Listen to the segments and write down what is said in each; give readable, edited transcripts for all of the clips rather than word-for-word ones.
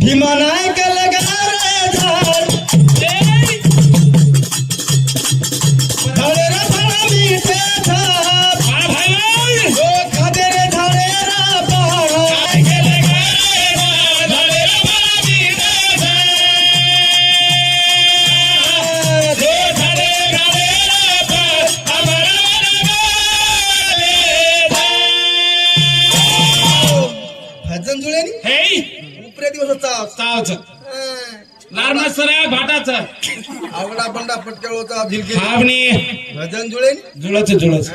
भीमानाय कलगार झाड झाडे रे झाडा मिठे झाड ओ खादे रे झाडे रा पहाड भजन जुळेनी हे उपरे दिवस चाव चावच लारना सरा भाटाचा आवडा बंडा पटकेळोचा झिलके भावनी भजन जुळेनी जुळच जुळच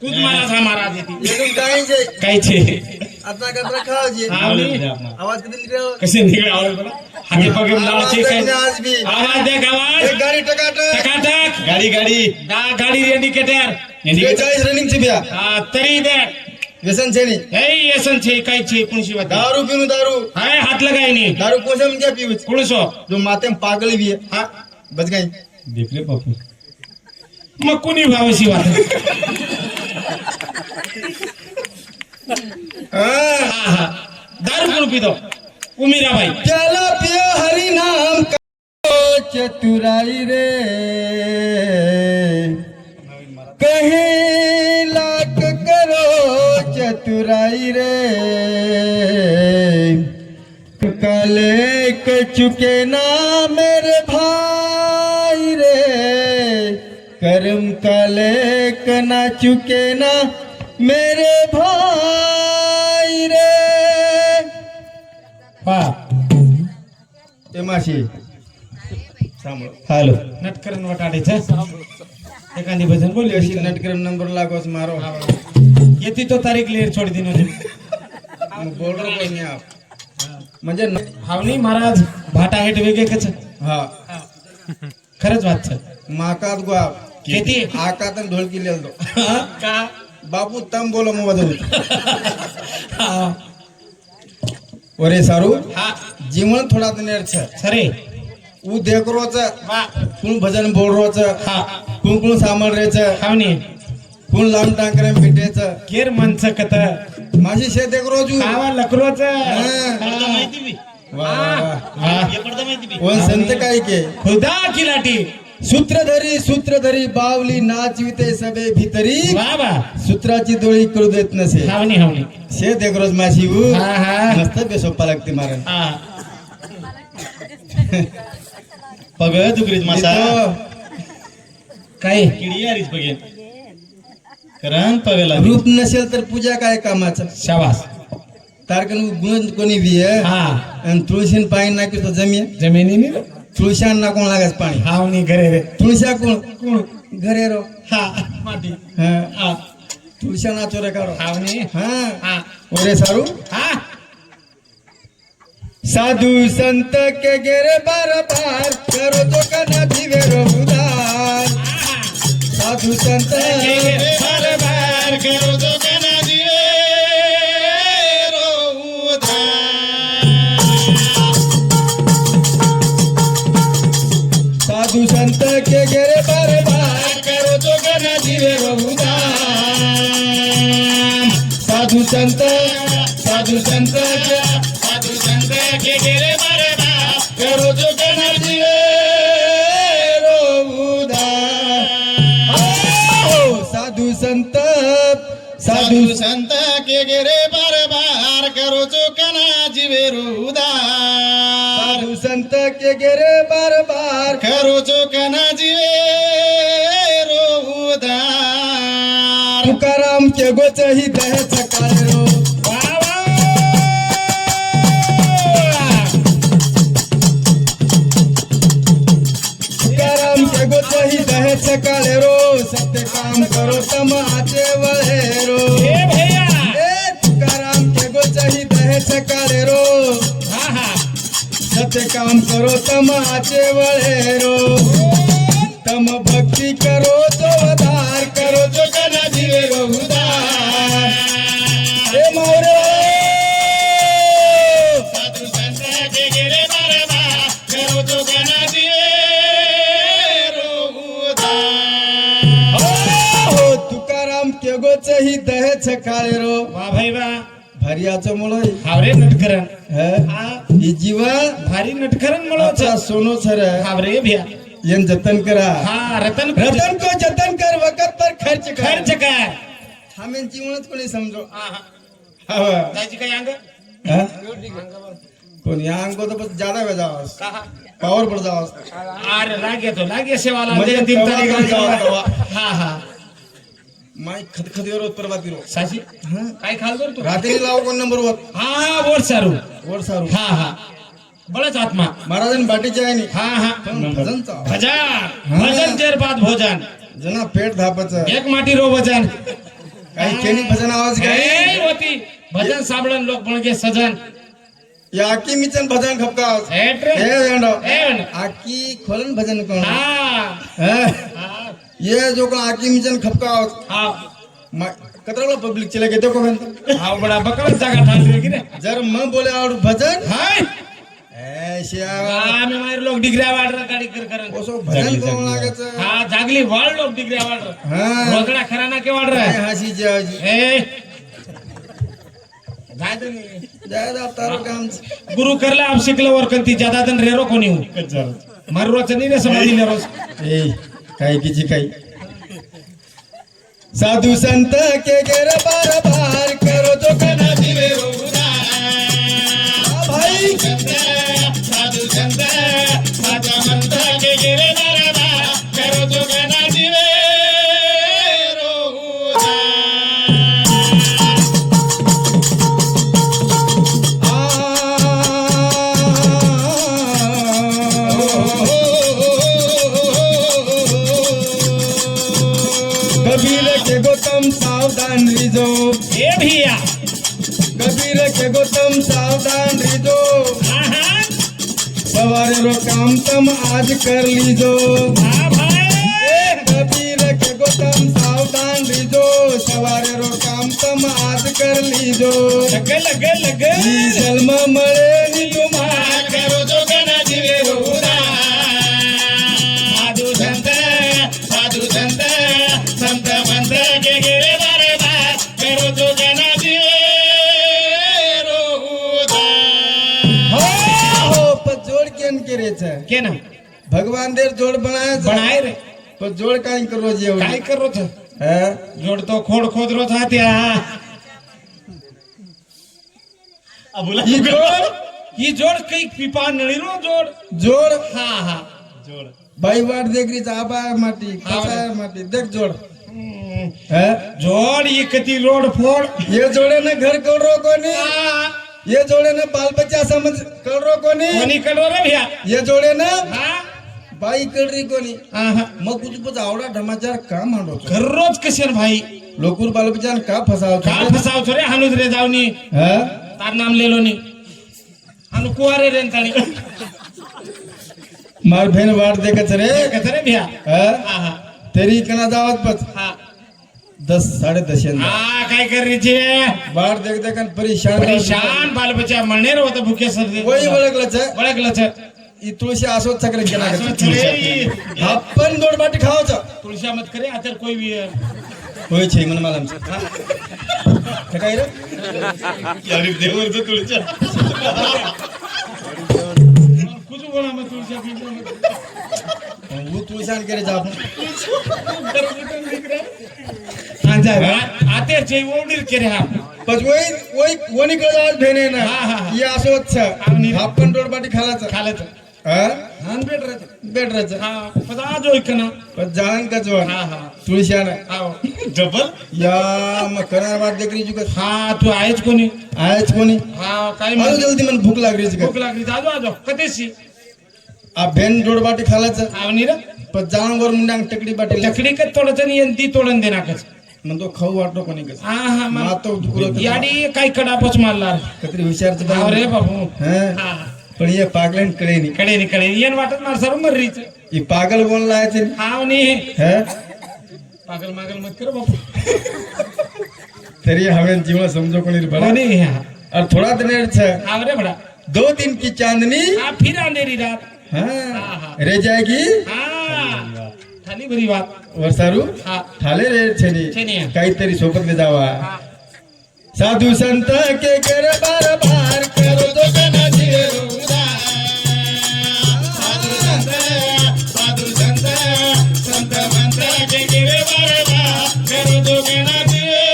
तूच महाराज हा महाराज येते एकदम काय जे कायचे आता कंtra खावजे भावनी आवाज किती निघाला कसे निघळे आवाज बघा हाती पगे लावायचे काय आज भी आवाज दे गावात एक गाडी टकाटक टकाटक गाडी गाडी इंडिकेटर 42 रनिंग ची बिया तरी दे व्यसन छेनी हे येसन छे काय छे कोणशी बात दारू पिणू दारू हाय हात लगाय नी दारू कोसे में क्या पीवच कुणसो जो माते में पागल भी है हा बच गई देख रे बापू मग कोणी भावशी वाट हां दारू कोण पितो उमीरा भाई प्याला पियो हरि नाम का चतुराई रे कहीं लाख करो चतुराई रे काले के चुके ना मेरे भाई रे कर्म काले के ना चुके ना मेरे भाई रे पा माशी सांभाळ हॅलो नटकरण वटाडीचं एखादी भजन बोल अशी नटकरण नंबर लागोस मारो येती तो तारीख लेर छोड दिन बोल रहा कोई नहीं आप म्हणजे हावनी महाराज भाटा हेट वेगे कच हा खरंच वाच माकात गो आप किती आकात ढोलकी लेल दो का बापू तम बोलो मो बदल ओरे सारू हा जीवन थोडा नेर छ सरे उ देख रोच वा कोण भजन बोल रोच हा कोण सामल रेच हावनी कोण लांब टांकरे पिटेच केर मनच कत माझी शे देख रोजू आवा लकरोच कोण संत काय के खुदा किलाटी सूत्रधरी बावली नाचविते सबे भितरी वा वा सूत्राची दोळी करू देत नसे हावनी हावनी शे देख रोज माझी उ हा हा मस्त बेसोप्पा लागते मारण हा पग दुगरीत मासा काय किडी आलीच बघेन करण पगला रूप नसेल तर पूजा काय कामाचं शाबास तारकन गुण कोणी बी आहे हा आणि तुळशीन पाणी नाकी तो जमीन जमिनी तुळशान ना कोण लागायच पाणी हावनी घरे रे तुळशा कोण कोण घरे रो हा माटी हा हा तुळशा नाचो रे कारो हावनी हा हा ओरे सारू हा साधु संत के गेरे बार बार करो तो कना जीवे रो उदार साधु संत बार बार करो तो कना दिए रो साधु संत के गेरे बार बार करो तो कना दिए रो साधु संत साधु संत के गेरे बार बार करो तो कना दिए साधु संत साधु संत के गेरे बार बार करो जो कना जीवे उदार साधु संत के गेरे बार बार करो जो कना जीवे उदार तुकाराम के गोच ही दह सकाळ रो तुकाराम के गोच ही दह सकाळ रो सत्य काम करो तम आचे वळे रो ए भैया ए तुकाराम के गोच ही दह सकाळ रो हा हा सत्य काम करो तम आचे वळे रो तम भक्ति करो तो उधार करो तो कना जीवे रो उधार ए मोरे साधु संत के गेरे बार बार करो तो कना दिए हो तुकाराम के गोच ही दह सकाळ रो वा भाई वा हरियाचं मुळे हावरे नटकरण हा ही जीवा भारी नटकरण मुळे आपला सोनो सर हावरे भैया येन जतन करा हा रतन रतन को जतन कर वक्त पर खर्च कर खर्च काय हमें जीवनच कोणी समजो हा हा त्याची काय अंग हा? कोणी अंगो तो बस ज्यादा वेजावास कहा पावर पड जावास अरे लागे सेवाला म्हणजे दे तीन तवा तारीख करून जावा, तवा. हा हा माय खतखती रोज परवाती रो साशी हा काय खाल बर तू रात्री लाव कोण नंबर वर हा बोर सारू वर सारू हा हा बळच आत्मा महाराजन बाटीचे आहे नी हा हा भजनचा भजन भजन जेर बाद भोजन जना पेट धापच एक माटी रो भजन काही केनी भजन आवाज काय ए होती भजन साबळन लोक म्हणगे सजन या आकी मिचन भजन खपकाव हेट रे हे वेंडो एवन आकी खोलन भजन कोण हा हा हा ये जो कोण आकी मिचन खपकाव हा कतरा पब्लिक चले गेतो को हा बडा बकळ जागा ठाण रे की रे जर म बोले आवड भजन हाय ऐशिया आम्ही मार लोक डिग्र्या वाढर गाडी कर करन ओसो भजन कोण लागत हा जागली वाळ लोक डिग्र्या वाढर हा रोकडा खराना के वाढर काय हासी जाजी ए जाय दे नी. जायदा तारो काम गुरु करला आप शिकलं वर कंती ज्यादा दन रेरो कोणी हो मारुराच नाही रे समाधी ने रोज ए काय किची काय साधु संत के गेर बार बार करो जो कना जीवे भाई साधू संत साधा मंत के गेरे नाराबा करो जो गना जीवे कबीर के गौतम सावधान रिजो ए भैया कबीर के गौतम सावधान रिजो हाँ सवारे रो काम तम आज कर लीजो हाँ भाई कबीर के गौतम सावधान रिजो सवारे रो काम तम आज कर लीजो लगे ई जन्म मळे नी तुम्हा करो जो गना जीवे रोदा साधू संत संत मंत के गेरे बारे बार करो जो गना जीवे रोदा हो पर जोड़ केन करे छे के ना भगवान देर जोड़ बनाए छे बनाए रे पर जोड़ काई करो जे काय करो छ है जोड तो खोड खोदरो था त्या ई जोड़ ही जोड काही पिपा नळीरो जोड जोड़ हा हा भाई वाट देख रही चाबा माटी कसा माटी देख जोड़ हम्म. है जोड एकती रोड फोड ये जोड़े ने घर करो कोनी हा. ये जोड़े ने बाल बच्चा समझ करो कोनी कोणी कडो रे भैया ये जोड़े ने हा बाई कर रही कोनी हा हा. मग कुछ कुछ आवडा ढमाचार का मांडो छो? घररोज कशेर भाई लोकुर बाल बच्चा का फसाव छो? का फसाव थोरे हानुज रे जावनी है तार नाम लेलो नी हानु कुवारे रे ताणी मार बहन वाट देखत रे कथरे भैया है हा हा तेरी कना दावत पच हा 10 10:30 हा काय कर रे जे वाट देख देख परेशान परेशान बाल बच्चा मळनेर होता भुके सर्दी वही ओळखलं छे ओळखलं छ ई तुळशी आसोत चक्र केला तुळशी आपण दोड बाटी खावच तुळशा मत करे आता कोई भी होय छे मन मला हे काय रे यारी देवरचं तुळच्या कुछ बोला मत तुळशा पी वो तुळशान करे जा आपण हां जा आते जे ओडीर करे हा पच वही वनी कडे आज भेने ना हा, हा. ये आसोत छ आपण दोड बाटी खालाच खालच हा हान बेटर बेटरच हा पदा जो इकना पण जाण का जोन हा हा तुळशान आओ डबल या मग करा वाट देख रही जुक हा तू आहेच कोणी आहेच कोणी हा काय आलो म्हणतो जल्दी मन भूक लागली भूक लागली आजो आजो कधीशी आ भेन दोड बाटी खालाच आवनी रे पण जाण वर मुंडांग टकडी बाटी लकडी का तोडत आणि यंती तोडन देनाकच मग तो खाऊ वाटतो कोणी कस हा हा मा तो दुकुल याडी काय कडापच मारला कतरी विचारच आव रे बाबू हां हा पण ये पागलन कळे नी कडे येन वाटत मार सर मर्रीच ये पागल बोलला है ते आवनी है पागल मागल मत कर बापू तरी हमें जीवन समझो कोणी बड़ा कोणी हा और थोड़ा दिन छ आव रे बड़ा 2 दिन की चांदनी हा फिर अंधेरी रात हाँ रह जाएगी हा खाली भरी बात वर्षारू हा थाले रे छेनी छेनी. काहीतरी सोबत ले जावा हा साधु संत के गिरे बार बार करो तो कना जीवे रो उधार साधु संत संत मंत के गिरे बार बार करो तो कहना दिए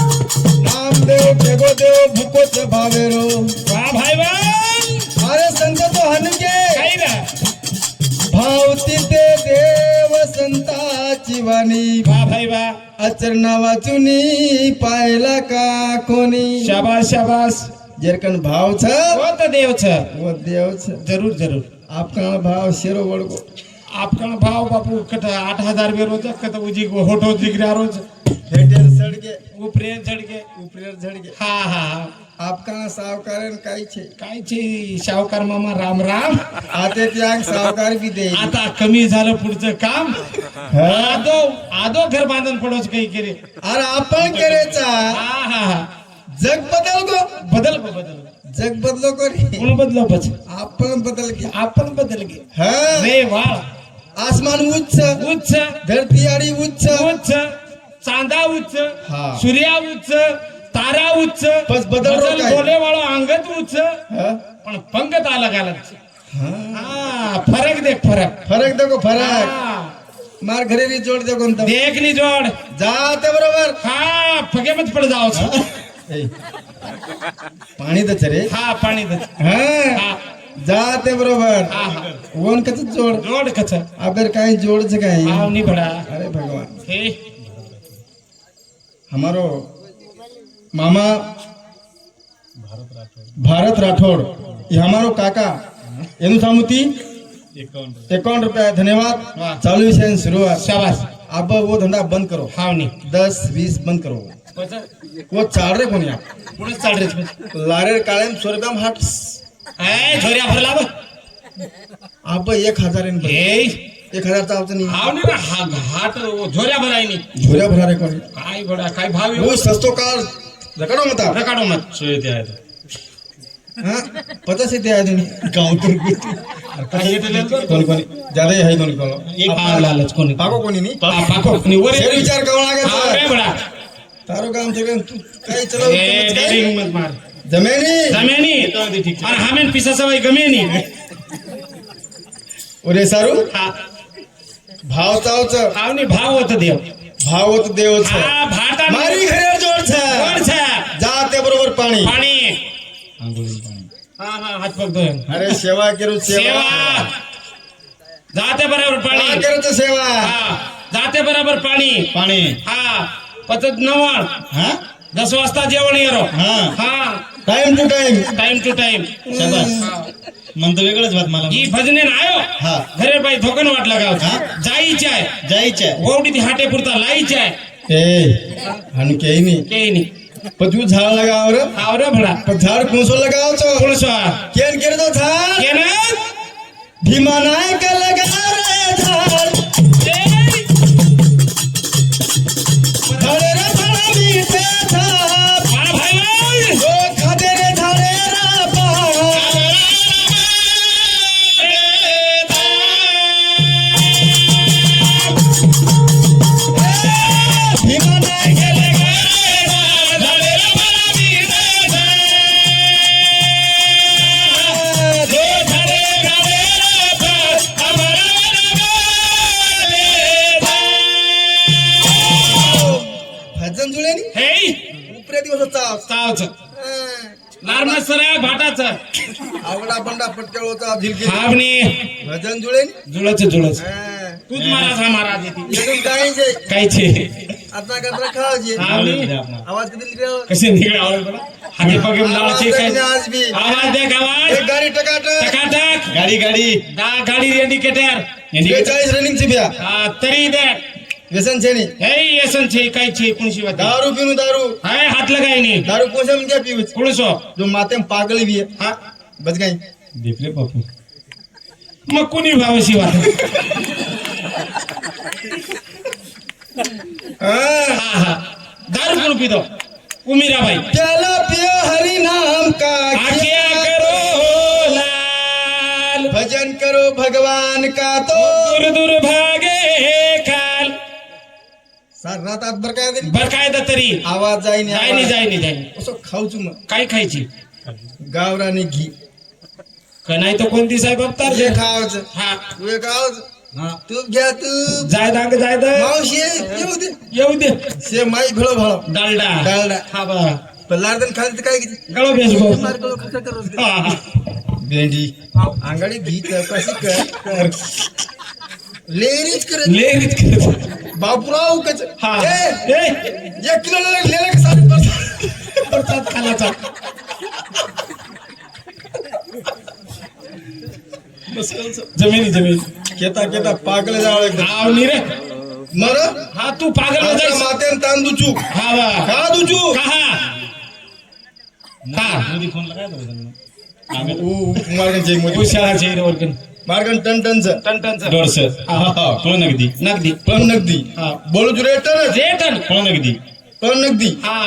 नामदेव जगो देव भूकोच भावेरो वाह भाई वाह अरे संत तो हनुके काही रा भावती ते देव संताची वाणी वाह भाई वाह आचरणा वाचुनी पायला का कोणी शाबाश शाबाश जेरकन भाव छ वो तो देव छ वो देव छ जरूर जरूर आपका भाव शेरो वडगो आपका भाव बापू कट 8000 बे रोज कत उजी होठो जिगरा रोज हेटेर सडगे उपरे झडके उपरेर झडगे हा हा आपका सावकारन काही छे काय ची शावकार मामा राम राम आते त्याग सावकार बी दे आता कमी झालं पुढचं काम आदो आदो घर बांधून पडोच काही केले अरे आपण करायचा हा हा हा जग बदल गो बदल बदल जग बदलो करी कोण बदलो बच आपण बदल गे आपण बदल गे हा रे वा आसमान उच्च उच्च धरती आडी उच्च उच्च चांदा उच्च हा. सूर्या उच्च तारा उच्च बस बदल रो काय? बोले वाळो अंगत उच्च हा? पण पंगत अलग अलग हा. हा फरक देख फरक फरक देखो फरक हा. मार घरी री जोड दे कोणता देख नी जोड जाते बरोबर हा फगे मत पड जाओ ए, पाणी दच रे हा पाणी दे हा हा जाते बरोबर हा हा वन कच जोड जोड कच अगर काही जोड छ काही आव नी बडा अरे भगवान हे हमारो मामा भारत राठौड़ ये हमारो काका एनु सामुती 51 रुपया धन्यवाद वाह. चालू विषय शुरुआत शाबाश अब वो धंधा बंद करो हाव नी 10-20 बंद करो वो चाल रे कोणी आप पुढे चाल रे लारेर काळेम स्वर्गम हाट ए झोऱ्या भरला बघ अब 1000 इन ए 1000 चा आवत नाही हाव नी ना हा घाट झोऱ्या भराय नी झोऱ्या भरा रे कोणी काय बडा काय भाव वो सस्तो काल रकडो मता रकाडो मत सोयते आहे हां पता से ते आदमी काउंटर काय येते कोण कोणी ज्यादा है कोणी कोण एक पाव लालच कोणी पाको कोणी नाही पाको कोणी वर शेर विचार करू हाव रे लागायचा बडा तारो काम से तू काय चलाव ए डेरिंग मत मार जमेनी जमेनी और हमें पिसा सवाई गमेनी ओरे सारू हा भाव चावच हाव नी भाव होत देव भाव होत देवच हा भाटा मारी घरे जोड छ वर छा जाते बरोबर पाणी पाणी हा हा हात पकडतोय अरे सेवा करू सेवा जाते बरोबर का पाणी करत सेवा हा जाते बरोबर पाणी पाणी हा पचत नवळ हा 10 वाजता जेवण येरो हा हा time to time time to time मन तर वेगळंच बात मला ही भजने आयो हा घरे बाई धोकन वाट लगाव हा. जाईची आहे जायचे गोवडी ती हाटे पुरता लाईची आहे ए आणि काही नाही के नी पण तू झाड लगाव रे आवरे भडा पण झाड कोणसो लगाव छो पुळसवा केन करतो झाड के ना भीमा नायक लगा रे झाड झाडे रे झाडा मीठे झाड मला भाई ओ खादे रे झाडे रा पाड भीमा नायक लगा रे झाडे रे मला मीठे झाड ओ झाडे झाडे रा पाड आम्हाला भजन जुळेनी हे उपरे दिवस चाव चावच लारमा सरा भाटाच आवडा बंडा पटकळोचा झिलकी हावनी भजन जुळेनी जुळच जुळच तूच महाराज हा महाराज येते एकदम गायचे कायचे आता कचरा खावायचे हावनी आवाज किती निघाला कसे निघळे आवाज बघा हाती पगे लावायचे काय आज बी आवाज दे आवाज एक गाडी टकाटक टकाटक गाडी गाडी इंडिकेटर 42 रनिंग ची बिया तरी दे व्यसन छेनी हे येसन छे काय छे कुणशी वाद दारू पिणू दारू हाय हात लगाय नी दारू कोणसा में क्या पीवच कुणसो जो माते में पागल भी है हा बच गई देख रे बापू मग कुणी भावशी वाद हां हा दारू कोण पितो उमीरा भाई चलो पियो हरि नाम का आज्ञा करो लाल भजन करो भगवान का तो दूर दूर भागे खाल सार रात आतभर काय तरी बर काय दा तरी आवाज जाईन जायनी जायनी जायनी असं खाऊचू मग काय खायची गावरानी घी का नाही तर कोणती साहेब अवतार हे खावायचं हा तू खावायचं तूप घ्या तूप जाय दांग जाय दा मावशी येऊ दे येऊ दे से माई भेळो भाळो डालडा डालडा हा बा पण लाडन खाली तर काय किती गळो बेस भाऊ मार गळो खर्च करू हा, हा. भेंडी अंगाडी घी कशी कर लेरीच करत लेरीत करत. बापूराव कच हा ए, ए, 1 किलो लेला का 7 परसाद खालाचा जमिनी जमीन केता केता पागल जावळ एकदम हाव नी रे मर हा तू पागल हो आता जायस मातेन तान दुचू हा बा का दुचू कहा हा मार्गन चेक मध्ये उशाळाचे रे वर्गन मार्गन टन टनटनचं डोरस पण नगदी नगदी पण नगदी हा बोलू जुरे टन जे टन पण नगदी पण नगदी हा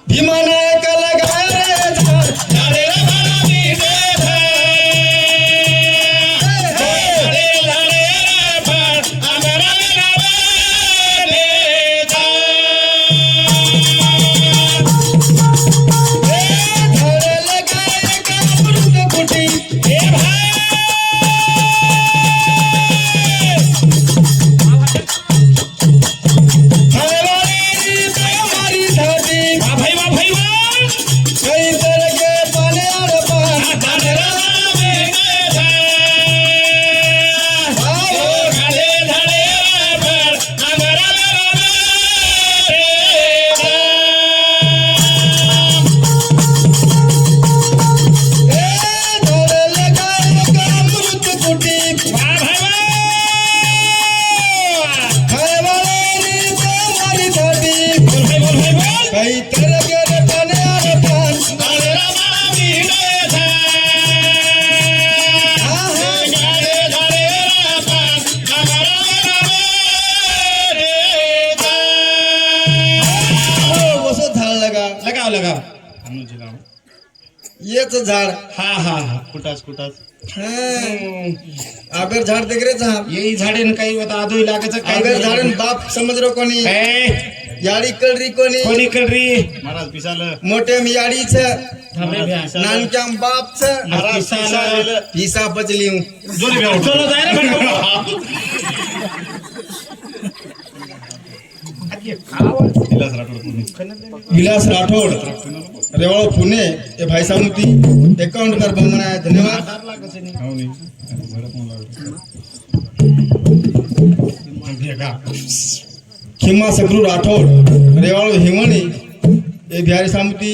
भीमानायका लगाय रे झाड झाडे रे मला मी दे झाडे झाडे रे पण आमरा लगावे दे झाड लगाय का अमृत कुटी ए भाई हरवारी हमारी धरती वा भाई वा भाई वा कई तर के पाने आड़ पान झाडे रे मला मी दे झाडे झाडे रे पण आमरा लगावे झाड लगाय का अमृत कुटी वा भाई वा हरवारी हमारी धरती बोल भाई बोल कई तर के पाने आड़ पान झाडे रे मला मी दे झाडे झाडे रे पण आमरा लगावे असं झाड लगा लगाव लगाव येच झाड हा हा हा कुटास कुटास आबेर झाड देख रे झाड येई झाडेन काही होता आधोई लागायचं आबेर काही झाडन बाप समज रो कोणी ए, याडी कळरी कोणी कोणी करी महाराज पिसालं मोठ्याम याडीच थांबे भ्या नानक्याम बापच महाराज पिसाला. पिसा पचली चलो जाय रे बेटा. विलास राठोड रेवाळ पुणे ए भाई सामुती अकाउंट कर बमना धन्यवाद खिम्मा सगरू राठोड रेवाळ हिमणी ए बिहारी सामुती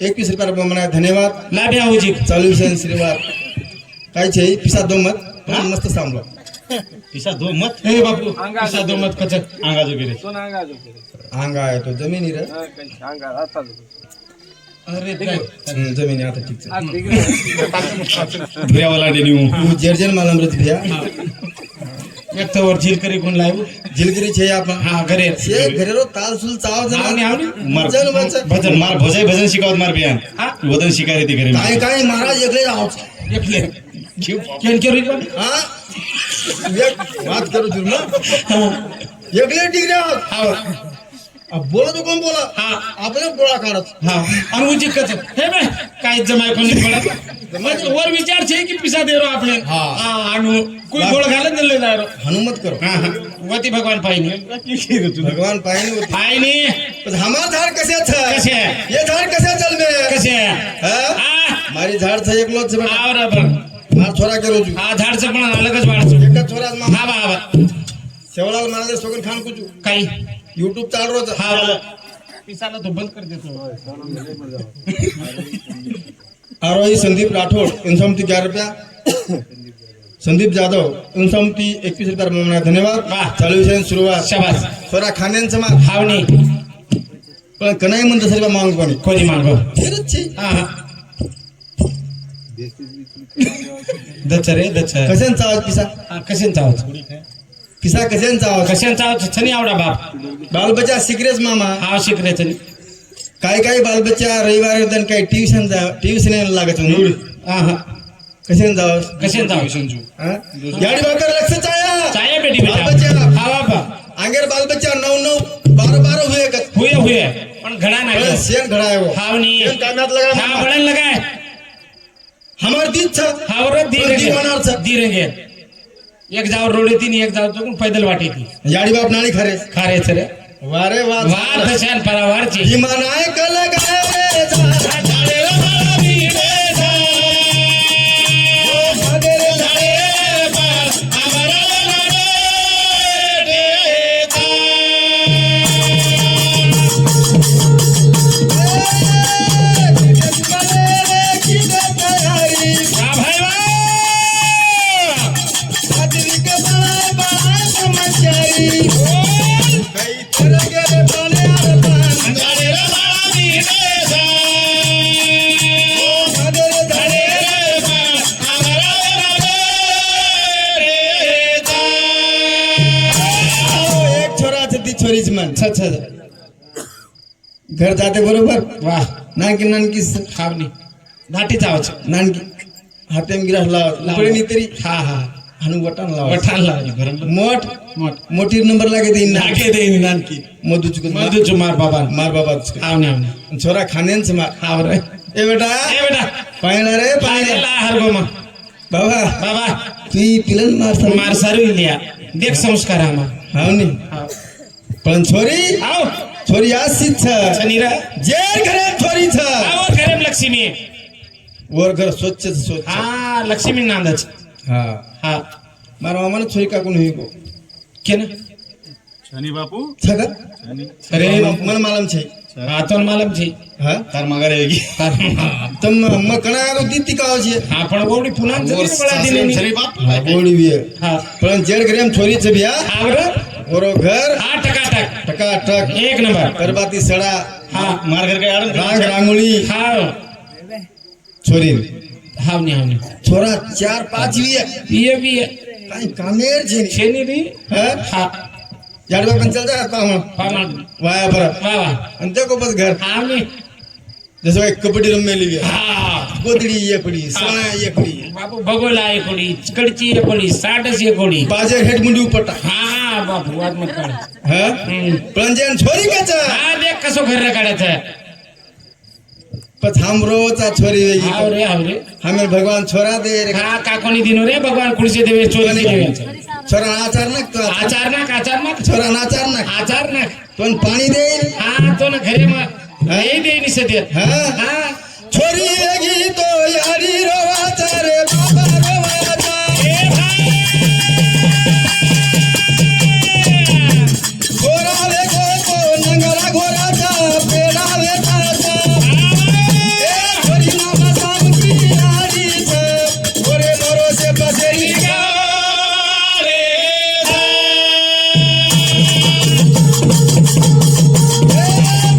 21 रुपया बमना धन्यवाद लाभ्या होजी चालू विषय श्रीवार काय छे पिसा दो मत पण मस्त सांभलो पिसा दो मत ए बापू पिसा दो मत कच अंगा जो गेले अंगा आहे तो जमिनी रे अरे काय जमिनी आता ठीक भुऱ्यावाला डेनी तू जर्जन मालमरत भिया एक तर वर झील करी कोण लावू जिलगिरी छे आपण हा घरे छे घरेरो ताल सुल चाव आवनी, आवनी. मार जन बच भजन मार भोजाई भजन शिकावत मार बियान हा वदन शिकाय ती घरी काय काय महाराज एकले आहोत एकले केन केरी पण हा एक बात करू तुम ना एकले डिग्री आहोत हा अब बोला तो कोण बोला हा आपले गोळा काढत हा आणि उजी कच हे बे काय जमाय कोणी पडत म्हणजे वर विचार छे की पिसा दे रो आपने हा. हा आणि कोई गोळ घालत दिले जाय रो हनुमत करो हा हा वती भगवान पाहिनी भगवान पाहिन होती पाहिनी पण हमार झाड कसे छ कसे ये झाड कसे चल में कसे हा हा मारी झाड छ एकलोच छ बेटा बरोबर मार छोरा के रोजू हा झाडचं पण अलगच वाढचं एकच छोरा मा हा बाबा शेवलाल महाराज सोगन खान कुचू काही YouTube चाल रोज हा पिसाला तो बंद कर देतो आरोही संदीप राठोड इनसमती 11 रुपया संदीप जाधव इनसमती 21 रुपया म्हणा धन्यवाद वाह. चालू विषय सुरुवात शाबास थोडा खाण्यांचं मा हावणी पण कनाई म्हणतो सर्व मांग कोणी कोणी मागो फिरच छी हा हा दच रे दच कशांचा आवाज पिसा हा कशांचा आवाज पिसा कशांचा आवाज कशांचा आवाज छनी आवडा बाप बाल बच्चा सिक्रेस मामा हा शिकरेचं काही काही बाल बच्चा रविवार दिन काही ट्यूशन लागत हा हा कशाने जावं कशाने जावं हा? याडी बाकर लक्ष चाया चाय बेटी बेटा बाल बच्चा हा बापा आंगेर बाल बच्चा 9-9 12 हुए का हुए हुए पण घडा नाही बड़ा सेन खड़ा है वो हावनी सेन कामयात लगा हा मामा बड़न लगाय हमार दीद था हावर दी होणार था धीरेगे एक जाव रोडे तीन एक जाव तो पैदल वाटे ती याडी बाप नाणी खरे खारे रे वारे वाद वार दशान परावारची हिमानाय कल गाय जा झाडेला मला भिडे जा भागेरे झाडे पार आमराला लाडे जा वा भाई वा झाडेला मला भिडे जा झाडेला पार आमराला लाडे जा एक छोराचं ती छोरीच मन अच्छा घर जाते बरोबर वाह नानकी नानकी खावनी नाटी जावच नानकी हातेम गिरास लावत पडे तरी हा हा हाणू वटान लावत वठाण लावली बरोबर मोठ मोठ मोठी नंबर लागे देईन ना नाके देईन नानकी मधुच मधुच मार बाबा मार बाबा आवने आवने छोरा खानेच मार हावर ए ए बेटा बेटा पाहिला रे पाहिला पाहिला हर गोमा बाबा बाबा तू पिलन मार सारू लिया देख संस्कार आमा हाव नी पण छोरी आओ छोरी आशीच छ शनिरा जेर घरे छोरी छ आओ घरम लक्ष्मी वर घर स्वच्छ स्वच्छ हा लक्ष्मी नांदच हा हा मारा मामाने छोरी काकून होई गो केन शनी बापू छगा अरे मन मालूम छे आतोन मालम छी हा तार मगर रहेगी तम म कणा आगो दीती काव छे हा पण गोडी पुन्हा जरी बळा दिले शनी बाप हा गोडी बी है. हा पण जेड घरे छोरी छ बिया आवर ओरो घर हा टकाटक टका टक एक नंबर करबाती सडा हा मार घर के आडन रांग रांगोळी हा छोरी हावनी हावनी छोरा 4-5 भी है ये भी है काई कामेर छे नी छेनी री हा हा याडवा पण चल जा पाहू पामण वाया पर वा वा आणि देखो बस घर हावनी जसं काय कबड्डी रमेली बी हा गोदडी ये पडी सोना ये पडी बापू बगोला एक कोडी चिकडची एक कोडी साठच एक कोडी बाजे हेड मुंडी उपटा हा बापू वाद मत काढ हा पण जेन छोरी का छ हा देख कसो घर काढायचं पछ हमरोचा छोरी वेगी हाव रे हाव रे हमें भगवान छोरा दे रे हा काकोनी दिनो रे भगवान कुडसे देवे चोरी देवे छोरा आचार नक तो आचार ना छोरा नाचार नक आचार ना पण पाणी दे हा तो ना घरे मग नाही दे नि सध्या हा हा छोरी वेगी तो यारी रोवाचा रे बाबा रोवाचा ए भाई गोरा वे गो तो नंगरा घोराचा पेडा वे ताचा ए छोरी नामा साम की यारी छ गोरे मोरो से बसेरी रे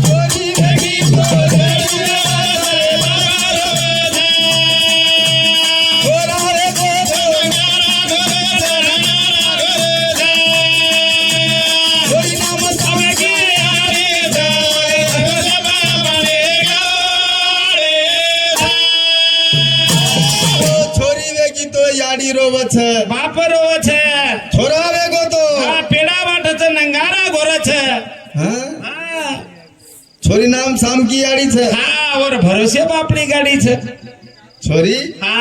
छोरी वेगी तो गोरा वे गो तो छोरी नामा साम की छोरी वेगी तो याडी रोव छ बाप रोव છે छोरा वेगो तो હા પેડા વાટ છે નંગારા ઘોર છે हाँ હા छोरी नाम शाम की याडी छ હા ઓર ભરોસે બાપડી ગાડી છે छोरी હા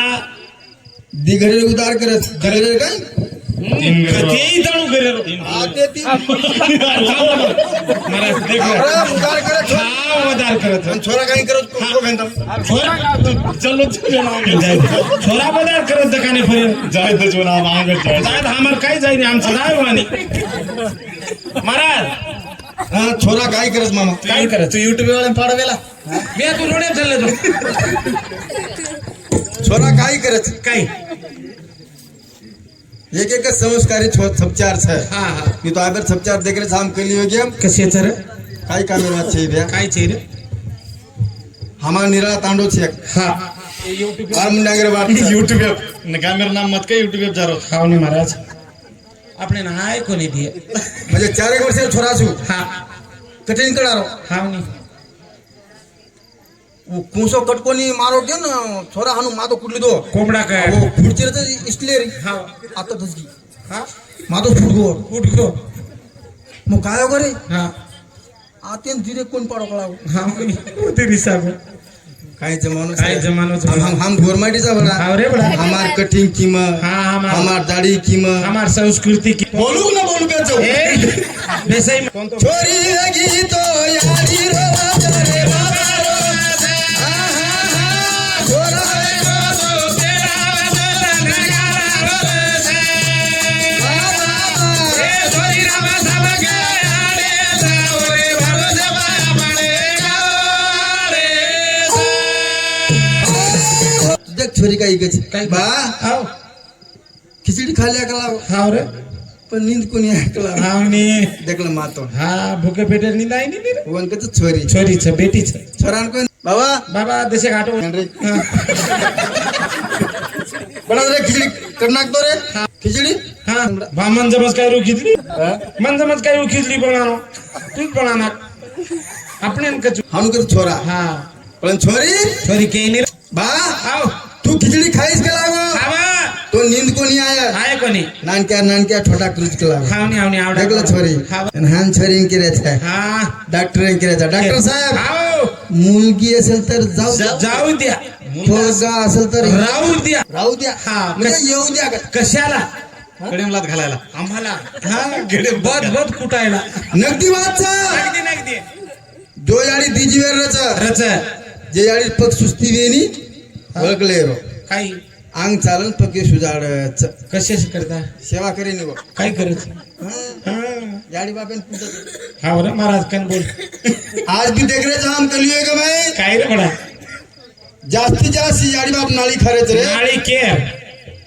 दिघरे उदार करे घरे काय કથેઈ તાણું કરેલો आते ती મારા દેખ अरे उदार करे હા વધાર કરે છે छोरा काय करत को भेंदम છોરા ચલો ચલો છોરા વધાર કરે દકાને ફરે जाय तो जो नाम आंगट जाय સાહેબ અમાર કઈ જાય ને આમ સદાવાની महाराज हाँ छोरा काय करत मामा काय करे तू YouTube वाले पाडवेला मी तू रोडे चालले तू छोरा काय करत काय एक एक संस्कारी छपचार छ हा हा मी तो आबर छपचार देख रे शाम कली हो गया कसे तर काय कामेर वात छे बे काय છે रे हमार निरा तांडो छे हा आर मुंडागरे बात छ YouTube नका मेरा नाम मत के YouTube जा रहो खावनी महाराज આપણે નાય કોની દીએ म्हणजे 4 वर्ष छोरा छु हा कठीण कडारो खावनी कुंसो कटकोनी मारो के ना छोरा हानु मातो कुठली दो कोंबडा काय वो खुर्चीर तर इसले रे हा आता धसगी हा मातो फुटगो उठको मग काय करे हा आतेन धीरे कोण पाडो कळा हा ते रिसाब काय जमानो काय जमानो हम गवर्नमेंटचा बडा हा रे बडा हमार कटिंग कीमत हाँ, हमार दाढ़ी कीमत हमार संस्कृति की बोलू ना बोलू पे जाऊ ए बेसई में कौन तो छोरी लगी तो यारी रोवा रे बाबा रो हा हा हा छोरा देख छोरी काय गच काय बा आओ खिचडी खाल्या कला हाव रे पण नींद कोणी ऐकला हावनी देखलं मातो हा भूके पेटे नींद आई नी रे वनकच छोरी छोरी छ बेटी छ छोरान कोण बाबा बाबा देशे घाटो रे बडा रे खिचडी करनाक तो रे खिचडी हा बामन जमस काय रू खिचली हा मन जमस काय रू खिचली बनानो तू बनाना अपने कचू हानु कर छोरा हा पण छोरी छोरी के नी बा आओ तू खिचडी खाईस के लागो खावा तो नींद कोणी आया आए कोनी नानक्या छोटा क्रूज के लागो हावनी हावनी आवडा देखलं छोरी खावा हान छोरी के रेचा हा डॉक्टर के रेचा डॉक्टर साहेब आओ मुलगी असेल तर जाऊ जाऊ द्या मुलगा असेल तर राहू द्या राहू द्या हा, म्हणजे येऊ द्या का? कशाला गडेमलात घालायला आम्हाला हा बद बद कुटायला नगदी वाचा नगदी नगदी जो याडी तीजी वेळ रच रच जे याडी पग सुस्ती वेनी ओळखले रो काही अंग चालन पके सुजाड कशाच करता सेवा करेनी वो काय करत याडी बापेन पूजत हा रे महाराज कन बोल आज भी देख रहे हम कलियो का भाई काय रे बडा जास्तीत जास्त याडी बाप नाळी खरेच रे नाळी केर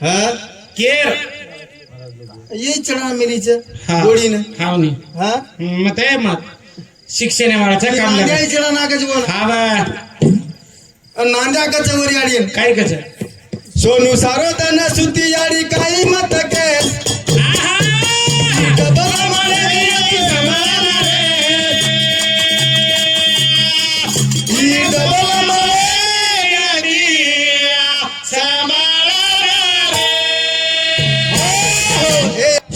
हा केर ये चढा मिरीच हा गोडीन हावनी हा मग ते मग शिक्षण वाळाचं काम नांद्या लागलं चढा नाकाच बोल हा बा नांद्या कच वर याडी काय कच सोनू सारो तन सुती याडी काही मत के डबल मारे समान रे ई डबल मारे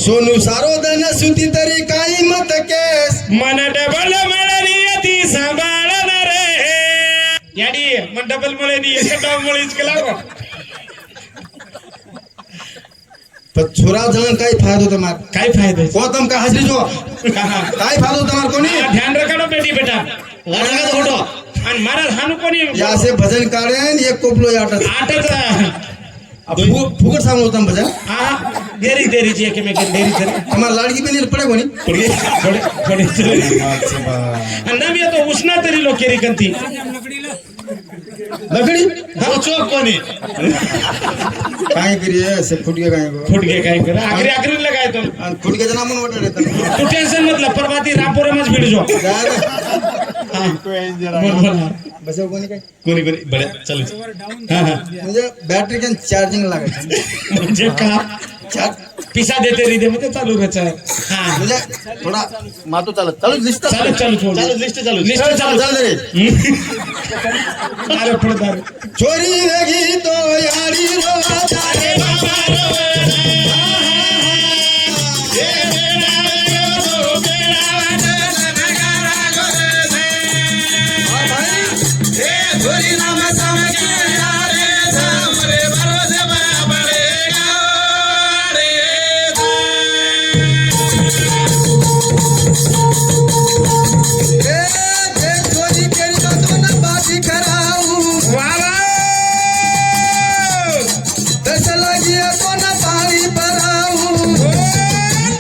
सोनू सारो तन सुती तरी काही मत केस मन डबल मिळाली ती सांभाळणार रे याडी मन डबल मिळाली एक डबल मिळीच केला पण छोरा जण काही फायदा होता मार काय फायदा गौतम का हाजरी जो कहा काय फायदा होता मार कोणी ध्यान रखाडो बेटी बेटा लढायचा फोटो आणि महाराज हानू कोणी या असे भजन काढेन एक कोपलो याटत आटच फुकट सांगू होता भजन हा देरी देरीची एकमेक देरी तरी तुम्हाला लाडकी पण पडे कोणी थोडी थोडी आणि नवी येतो उष्णा तरी लोकेरी कंती लकडी चोक कोणी काय करी असे फुटके काय गो? फुटके काय कर आखरी आखरीला काय तो आणि फुटक्याचं नाव म्हणून वाटत तू टेन्शन मतलब परवाती रामपुरमच भिडजो हा बोल बोल बसव कोणी काय कोणी कोणी बड्या चालू हा हा म्हणजे बॅटरी कॅन चार्जिंग लागायचं म्हणजे का चार पिसा देते रिदे मध्ये चालू रच हा म्हणजे थोडा मातो चालत चालू लिस्ट चालू चालू चालू लिस्ट चालू लिस्ट चालू चालू रे अरे पडदार चोरी लगी तो यारी रो तारे बाबा रो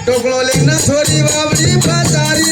टोकलो लेना छोरी बाबरी बाजारी